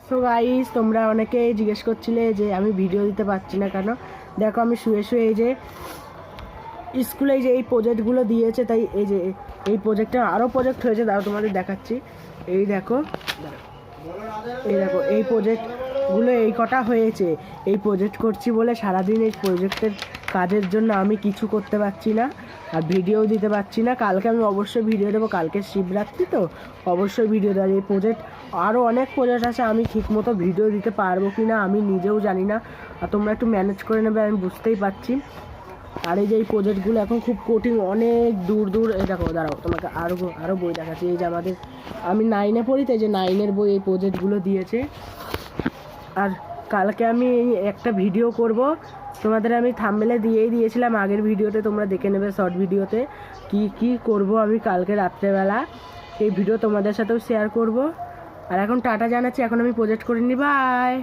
So guys, তোমরা অনেকেই জিজ্ঞেস করছিলে যে আমি ভিডিও দিতে পারছি না কেন। দেখো আমি শুয়ে শুয়ে এই যে স্কুলে যে এই প্রজেক্টগুলো দিয়েছে, তাই এই যে এই প্রজেক্টটা আরও প্রজেক্ট হয়েছে, দাও তোমাদের দেখাচ্ছি। এই দেখো এই প্রজেক্টগুলো এই কটা হয়েছে। এই প্রজেক্ট করছি বলে সারাদিন এই প্রজেক্টের কাজের জন্য আমি কিছু করতে পারছি না, আর ভিডিও দিতে পারছি না। কালকে আমি অবশ্যই ভিডিও দেবো, কালকে শিবরাত্রি তো অবশ্যই ভিডিও দেবো। এই প্রজেক্ট আরও অনেক প্রজেক্ট আছে, আমি ঠিকমতো ভিডিও দিতে পারবো কি না আমি নিজেও জানি না, আর তোমরা একটু ম্যানেজ করে নেবে, আমি বুঝতেই পারছি। আর এই যে এই প্রজেক্টগুলো এখন খুব কঠিন, অনেক দূর দূর। এই দেখো, দাঁড়াও তোমাকে আরও বই দেখাচ্ছি। এই যে আমি 9-এ পড়ি, তো এই যে 9-এর বই এই প্রজেক্টগুলো দিয়েছে। আর কালকে আমি একটা ভিডিও করব, তোমাদের আমি থাম্বনেলে দিয়েছিলাম আগের ভিডিওতে, তোমরা দেখে নেবে শর্ট ভিডিওতে কি করব আমি কালকে রাত্রেবেলা। এই ভিডিও তোমাদের সাথেও শেয়ার করব। আর এখন টাটা জানাচ্ছি, এখন আমি প্রজেক্ট করে নিই, বাই।